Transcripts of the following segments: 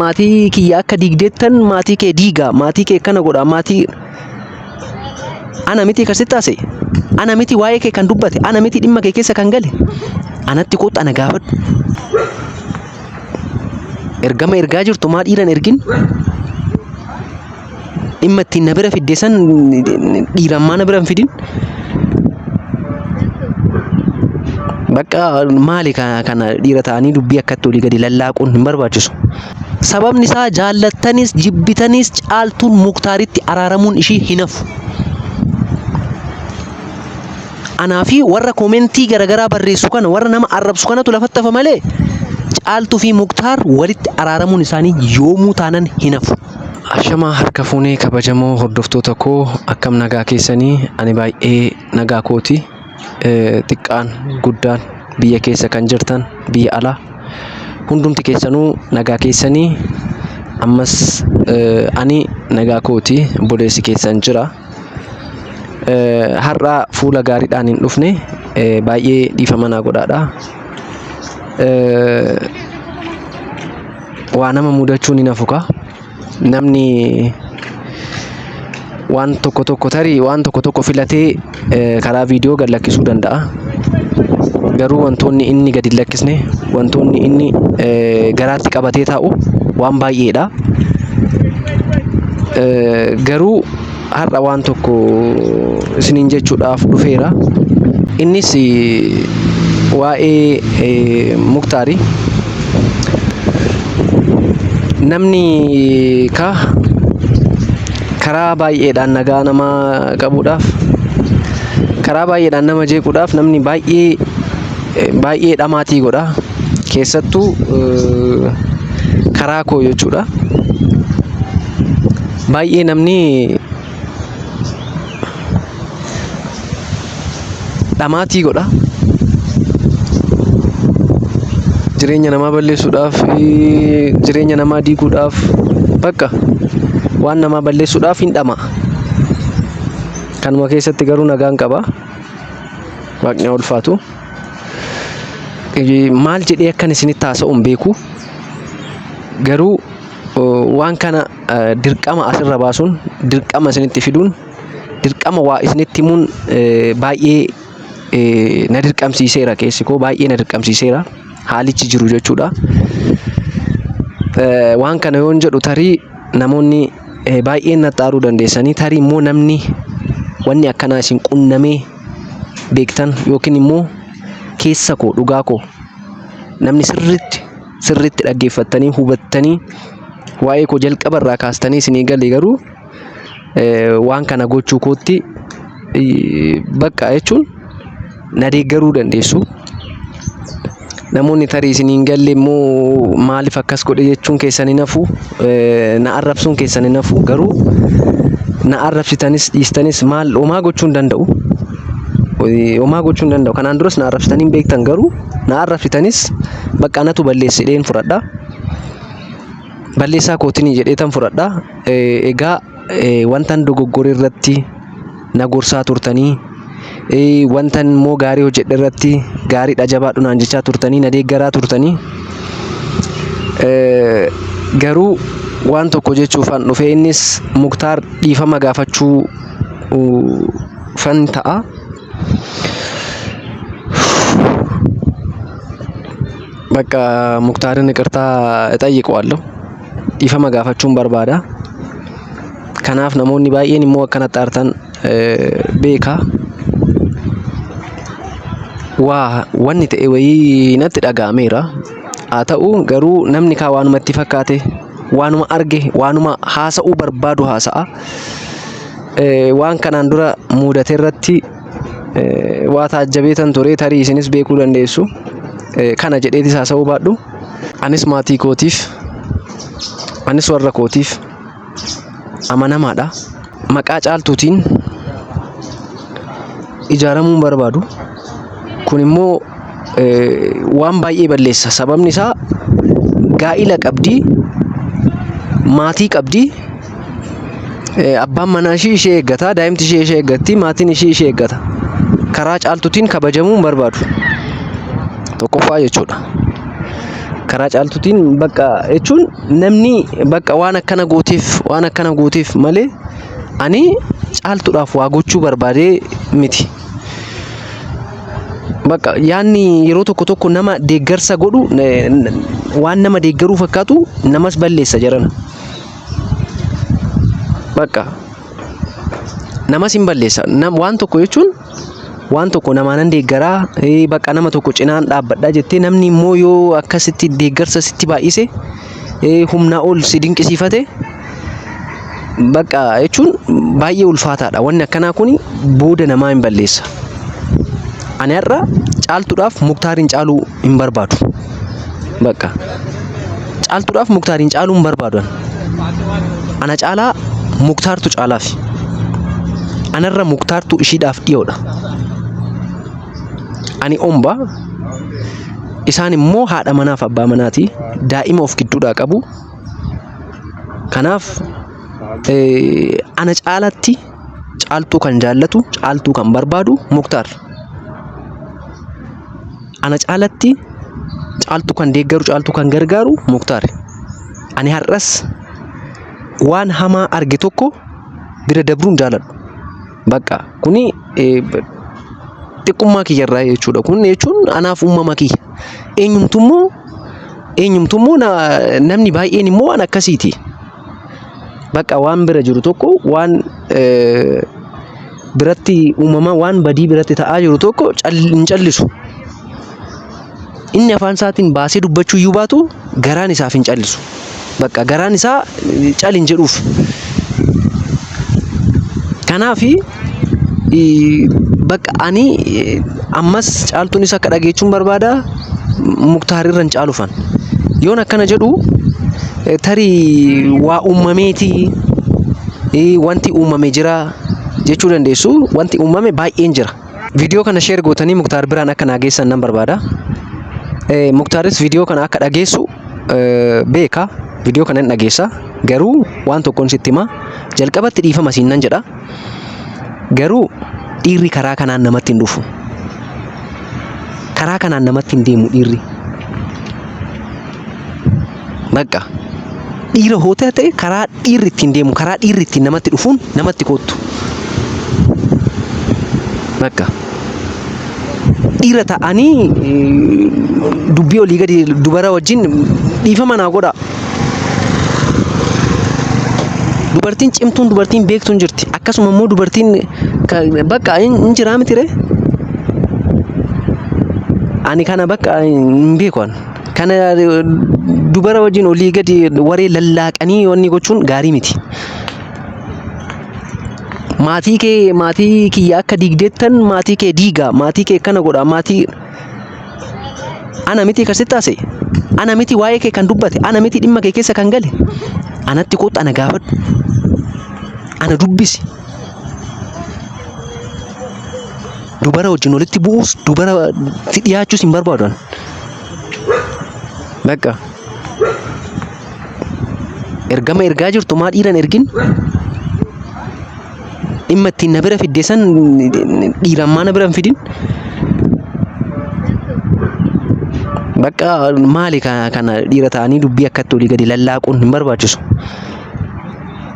maatii kiyya akka diigdeettan maatii kee diigaa maatii kee kana godha maatii ana miti kasitti taase ana miti waa'ee kee kan dubbate ana miti dhimma kee keessa kan gale anatti kootu ana gaafadhu ergama ergaa jirtu maa dhiiran ergin dhimma ittiin na bira fiddeessan dhiiran maa na bira hin fidin bakka maali kana dhiira ta'anii dubbii akkatti olii gadi lallaaquun hin barbaachisu. Sababni isaa jaallattanis jibbitanis caaltuun Muktaaritti araaramuun ishii hin hafu. Anaa fi warra koomentii garaagaraa barreessu kana warra nama arrabsu kanatu lafatti hafa malee caaltuu fi Muktaar walitti araaramuun isaanii yoomuu taanan hin hafu. Ashamaa harka fuunee kabajamoo hordoftoota koo akkam nagaa keessanii ani baay'ee nagaa kooti. Xiqqaan guddaan biyya keessa kan jirtan biyya alaa hundumti keessanuu nagaa keessanii ammas ani nagaa kooti boleessi keessan jira har'a fuula gaariidhaan hin dhufne baay'ee dhiifama naa godhaadha waa nama mudachuun hin hafuka namni waan tokko tarii waan tokko filatee karaa viidiyoo gad lakkisuu danda'a. Garuu wantoonni inni gad hin lakkisne wantoonni inni garaatti qabatee taa'u waan baay'eedha. Garuu har'a waan tokko isiniin jechuudhaaf dhufeera. Innis waa'ee Muktaari namni karaa baay'eedhaan nagaa nama qabuudhaaf karaa baay'eedhaan nama jeequudhaaf namni baay'ee dhamaatii godha keessattuu karaa koo jechuudha baay'ee namni dhamaatii godha jireenya namaa balleessuudhaaf jireenya namaa diiguudhaaf bakka waan namaa balleessuudhaaf hin dhama kanuma keessatti garuu nagaan qaba waaqni ulfaatu maal jedhee akkan isinitti haasa'uun beeku garuu waan kana dirqama asirra baasuun dirqama isinitti fiduun dirqama waa isinitti himuun baay'ee na dirqamsiiseera keessi koo baay'ee na dirqamsiiseera haalichi jiru jechuudha waan kana yoon jedhu tarii namoonni baay'een naxxaaruu dandeessanii tarii immoo namni wanni akkanaa isin qunnamee beektan yookiin immoo keessa koo dhugaa koo namni sirriitti dhaggeeffattanii hubattanii waa'ee koo jalqaba irraa kaastanii isinii galee garuu waan kana gochuu kootti bakka jechuun na deeggaruu dandeessu. Namoonni tarii isiniin galle immoo maaliif akkas godhe jechuun keessan hin hafu na arrabsuun keessan hin hafu garuu na arrabsitanis dhiistanis maal homaa gochuu hin danda'u homaa gochuu hin danda'u kanaan duras na arrabsitanii beektan garuu na arrabsitanis bakka anatu balleessidheen fudhadha balleessaa kootinii jedheetan fudhadha egaa wantan dogoggore irratti na gorsaa turtanii wantan immoo gaarii hojjedhe irratti gaariidha jabaadhu naan jechaa turtanii na deeggaraa turtanii garuu waan tokko jechuufan dhufe innis Muktaar dhiifama gaafachuu fan ta'a bakka Muktaarin ይቅርታ እጠይቀዋለሁ dhiifama gaafachuun barbaada kanaaf namoonni baay'een immoo akkana xaartan beeka wanni ta'e wayii natti dhaga'ameera haa ta'u garuu namni kaa waanuma itti fakkaate waanuma arge waanuma haasa'uu barbaadu haasa'a waan kanaan dura mudate irratti waa taajjabeetan ture tarii isinis beekuu dandeessu kana jedheetis haasa'uu baadhu anis maatii kootiif anis warra kootiif amanamaadha maqaa caaltuutiin ijaaramuun barbaadu kun immoo waan baay'ee balleessa sababni isaa gaa'ila qabdi maatii qabdi abbaan manaa ishee eeggata daa'imti ishee eeggatti maatiin ishee eeggata karaa caaltuutiin kabajamuun barbaadu tokkoffaa jechuudha karaa caaltuutiin bakka jechuun namni bakka waan akkana gooteef malee ani caaltuudhaaf waa gochuu barbaadee miti. Bakka yaanni yeroo tokko nama deeggarsa godhu waan nama deeggaruu fakkaatu namas balleessa jedhana. Bakka namas hin balleessa. Waan tokko jechuun waan tokko namaanan deeggaraa bakka nama tokko cinaan dhaabbadhaa jettee namni immoo yoo akkasitti deeggarsa sitti baay'ise humna ol si dinqisiifate bakka jechuun baay'ee ulfaataadha. Wanni akkanaa kuni booda namaa hin balleessa. Ani har'a caaltuudhaaf Muktaarin caaluu hin barbaadu. Bakka caaltuudhaaf Muktaarin caaluu hin barbaadu. Ana caalaa Muktaartu caalaaf. Anarra Muktaartu ishiidhaaf dhiyoodha. Ani omba isaan immoo haadha manaaf abbaa manaati. Daa'ima of gidduudhaa qabu. Kanaaf ana caalatti caaltuu kan jaallatu, caaltuu kan barbaadu Muktaar. Ana caalatti caaltuu kan deeggaru, caaltuu kan gargaaru Muktaar. Ani har'as waan hamaa arge tokko bira dabruun jaaladhu. Bakka kuni xiqqummaa kiyyarraa jechuudha. Kun jechuun anaaf uumama kiyya. Eenyumtummoo namni baay'een immoo waan akkasiiti. Bakka waan bira jiru tokko waan biratti uumama waan badii biratti ta'aa jiru tokko hin callisu. Inni afaan isaatiin baasee dubbachuu iyyuu baatu garaan isaaf hin callisu. Bakka garaan isaa calin jedhuuf. Kanaafi bakka ani ammas caaltuun isa akka dhageechuun barbaada Muktaarirra hin caalufan. Yoon akkana jedhu tarii waa uumameeti wanti uumame jira jechuu dandeessu. Wanti uumame baay'een jira. Viidiyoo kana share gootanii Muktaar biraan akka nageessan nan barbaada. Muktaaris viidiyoo kana akka dhageessu beeka. Viidiyoo kana hin dhageessa. Garuu waan tokkoon sitti hima. Jalqabatti dhiifama siin nan jedha. Garuu dhiirri karaa kanaan namatti hin dhufu. Karaa kanaan namatti hin deemu dhiirri. Bakka dhiira hootaa ta'e karaa dhiirri ittiin deemu, karaa dhiirri ittiin namatti dhufuun namatti kottu. Bakka dhiira ta'anii dubbii olii gadi dubara wajjin dhiifama naa godha. Dubartiin cimtuun, dubartiin beektuun jirti. Akkasuma immoo dubartiin bakka hin jiraa miti ree. Ani kana bakka hin beekan. Kana dubara wajjin olii gadi waree lallaaqanii wanni gochuun gaarii miti. Maatii kiyya akka diigdeettan maatii kee diigaa, maatii kee kana godha, maatii ana miti akkasitti taase. Ana miti waa'ee kee kan dubbate, ana miti dhimma kee keessa kan gale. Anatti kootu ana gaafadhu. Ana dubbisi. Dubara wajjin walitti bu'uus, dubara dhiyaachuus hin barbaadu. Bakka ergama ergaa jirtu maa dhiiran ergin? Dhimma ittiin na bira fiddeessan dhiiran maa na bira hin fidin? Bakka maali kana dhiira ta'anii dubbii akkatti olii gadi lallaaquun hin barbaachisu.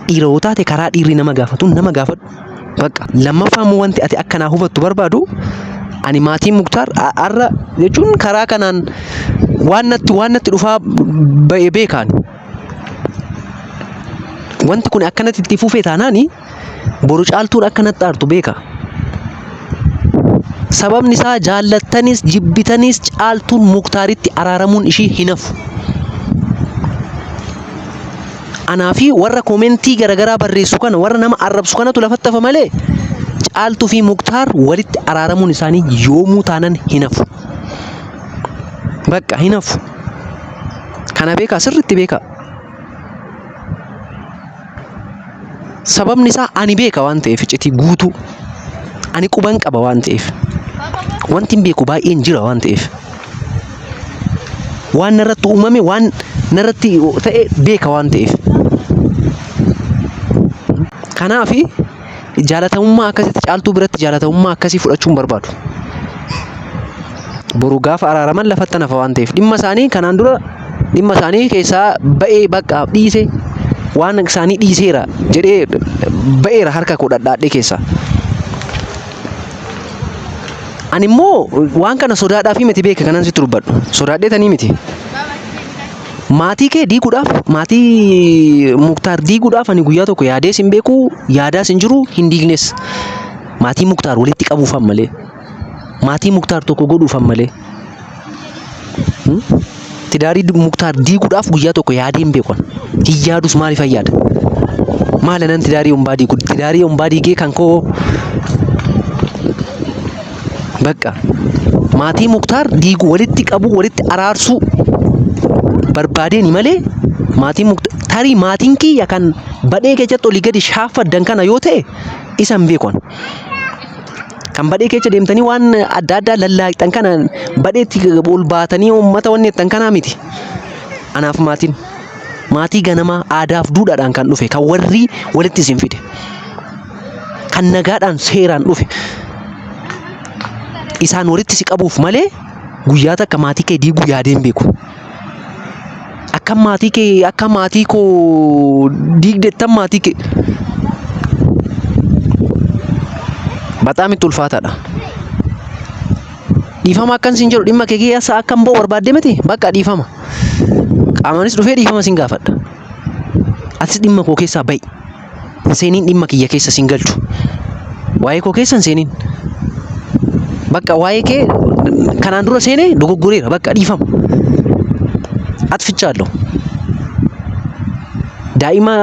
Dhiira yoo taate karaa dhiirri nama gaafatuun nama gaafadhu. Bakka lammaffaa immoo wanti ati akkanaa hubattu barbaadu ani maatiin Muktaar har'a jechuun karaa kanaan waan natti dhufaa beekaan. Wanti kun akkanatti itti fufee taanaani boru caaltuun akkanatti aartu beeka. Sababni isaa jaallattanis jibbitanis caaltuun Muktaaritti araaramuun ishii hin hafu. Anaafi warra koomentii garagaraa barreessu kana, warra nama arrabsu kanatu lafatti hafa malee caaltuu fi Muktaar walitti araaramuun isaanii yoomuu taanan hin hafu. Bakka hin hafu. Kana beekaa, sirriitti beekaa. Sababni isaa ani beeka waan ta'eef iccitii guutuu. Ani quban qaba waan ta'eef. Wanti hin beeku baay'een jira waan ta'eef. Waan narratti uumame, waan narratti ta'e beeka waan ta'eef. Kanaafi jaalatamummaa akkasitti caaltuu biratti jaalatamummaa akkasii fudhachuun barbaadu. Boru gaafa araaraman lafatti nafa waan ta'eef dhimma isaanii kanaan dura dhimma isaanii keessaa ba'ee bakka dhiise waan isaanii dhiiseera jedhee ba'eera harka koo dhadhaadhee keessa. Ani immoo waan kana sodaadhaaf miti beeka kanan sitti dubbadhu sodaadheetanii miti. Maatii kee diiguudhaaf maatii Muktaar diiguudhaaf ani guyyaa tokko yaadee sin beeku yaadaa sin jiru hin diignes maatii Muktaar walitti qabuufan malee maatii Muktaar tokko godhuufan malee tidaarii Muktaar diiguudhaaf guyyaa tokko yaadee hin beeku hin yaadus maaliif yaada maala nan tidaarii umbaa diigu tidaarii umbaa diigee kan koo bakka maatii Muktaar diigu walitti qabu walitti araarsuu barbaadeen malee maatii tarii maatiin kiyya kan badhee keessatti olii gadi shaafaddan kana yoo ta'e isan beekon kan badhee keessa deemtanii waan adda addaa lallaaqxan kana badheetti ol baatanii uummata wanni jettan kanaa miti. Anaaf maatii ganamaa aadaaf duudhaadhaan kan dhufe kan warri walitti isin fide kan nagaadhaan seeraan dhufe isaan walitti si qabuuf malee guyyaa takka maatii kee diiguu yaadeen beeku. Akka maatii koo diigdettan maatii kee bataam itti ulfaataadha. Dhiifama akkan sin jedhu dhimma kee keessa akkan ba'u barbaadde miti bakka dhiifama. Qaamaanis dhufee dhiifama sin gaafadha. Atis dhimma koo keessaa ba'i. Seeniin dhimma kiyya keessa sin galchu. Waa'ee koo keessa hin seeniin. Bakka waa'ee kee kanaan dura seenee dogoggoreera bakka dhiifama. Atfichaallo daa'ima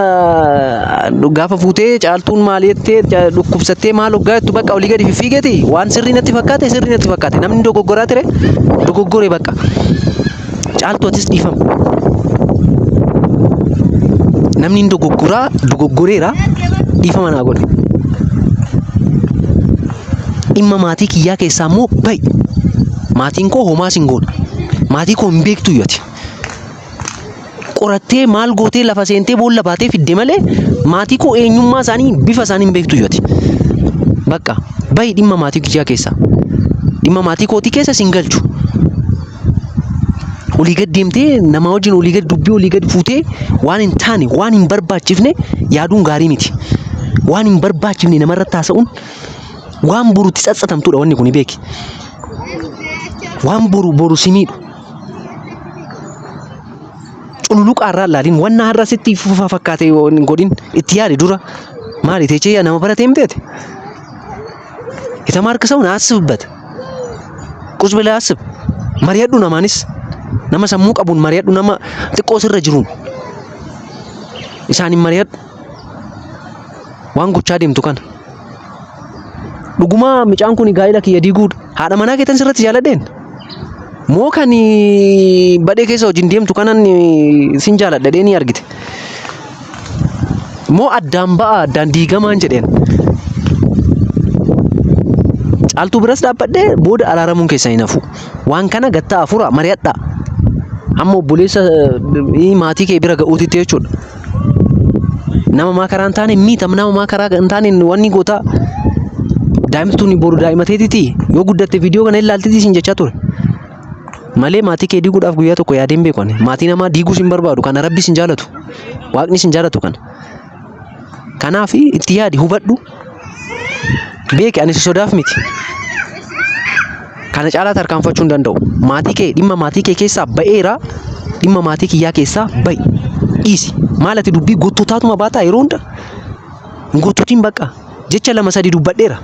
gaafa fuutee caaltuun maal jettee dhukkubsattee maal hoggaattu bakka olii gadi fiigeeti waan sirrii natti fakkaate namni dogoggoraa ture dogoggoree bakka caaltu atis dhiifama namni dogoggoreera dhiifama naa godhe dhimma maatii kiyyaa keessaa immoo ba'i maatiin koo homaa sin goona maatii koo hin beektu iyyati. Qorattee maal gootee lafa seentee boolla baatee fidde malee maatii koo eenyummaa isaanii bifa isaanii hin beektu iyyati. Bakka ba'i dhimma maatii kiyyaa keessa dhimma maatii kootii keessa sin galchu. Olii gad deemtee nama wajjin olii gad dubbii olii gad fuutee waan hin taane waan hin barbaachifne yaaduun gaarii miti. Waan hin barbaachifne namarratti haasa'uun waan borutti tsatsatamtuudha wanni kuni beeki. Waan boru si miidhu. Cululuqaarraa laaliin wanna har'a sitti fakkaate godhin itti yaade dura maali teechee nama baratee miteeti. Itamaarka sa'uun asibbat qusbilee asib mari'adhu namaanis nama sammuu qabuun mari'adhu nama xiqqoo sirra jiruun isaanin mari'adhu waan gochaa deemtu kana. Dhugumaa micaan kun gaa'ela kiyya diiguudha haadha manaa keetan sirratti jaaladheen. Moo kan badhee keessa wajjin deemtu kanan sin jaaladhadhee ni argite. Moo addaan ba'a addaan diigamaan jedheen. Caaltuu biras dhaabbadhee booda araaramuun keessa hin hafu. Waan kana gattaa afura mari'adhaa. Amma obboleessa maatii kee bira ga'uutitti jechuudha. Nama maakaraa hin taane miidham nama maakaraa hin taane wanni gootaa daa'imtuun boru daa'imateetiti yoo guddatte viidiyoo kana ilaaltiti sin jechaa ture. Malee maatii kee diiguudhaaf guyyaa tokko yaadeen beekon maatii namaa diiguu sin barbaadu kana rabbi sin jaalatu waaqni sin jaalatu kana. Kanaaf itti yaadi hubadhu beeki ani sodaaf miti. Kana caalaa tarkaanfachuu hin danda'u. Maatii kee dhimma maatii kee keessaa ba'eera dhimma maatii kiyyaa keessaa ba'i dhiisi. Maal ati dubbii gottotaatuma baataa yeroo hunda gottotiin bakka jecha lama sadii dubbadheera.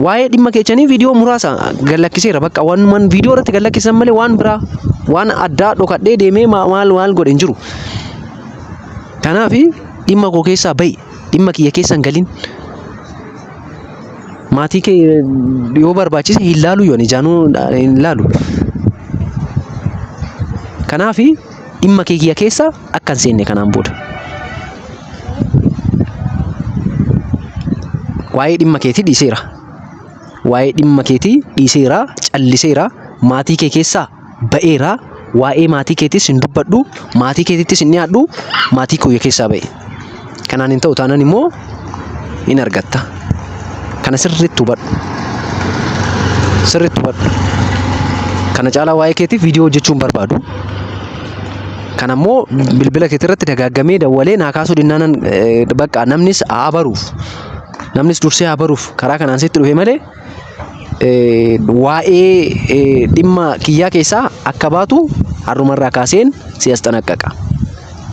Waa'ee dhimma keechanii viidiyoo muraasa gallakkiseera bakka waan viidiyoo irratti gallakkisan malee waan biraa waan addaa dhokadhee deemee maal godhe hin jiru. Kanaaf dhimma koo keessaa ba'i dhimma kiyya keessa hin galin. Maatii kee yoo barbaachise hin laalu yoon ijaanuu hin laalu. Kanaaf dhimma kee kiyya keessa akka hin seenne kanaan booda. Waa'ee dhimma keetii dhiiseera. Waa'ee dhimma keetii dhiiseera, calliseera, maatii kee keessaa ba'eera. Waa'ee maatii keetiis hin dubbadhu, maatii keetittis hin dhiyaadhu, maatii koo keessaa ba'e. Kanaan hin ta'u taanaan immoo hin argatta. Kana sirriitti hubadhu. Sirriitti hubadhu. kana caalaa waa'ee keetiif viidiyoo hojjechuun barbaadu. Kanammoo bilbila keetii irratti dagaagamee dawwalee naa kaasuu dinnaanan bakka namnis haa baruuf. Namnis dursee haa baruuf karaa kanaan sitti dhufe malee waa'ee dhimma kiyyaa keessaa akka baatu har'umarraa kaaseen si asxanaqqaqa.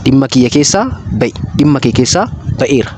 Dhimma kiyya keessaa ba'i. Dhimma kee keessaa ba'eera.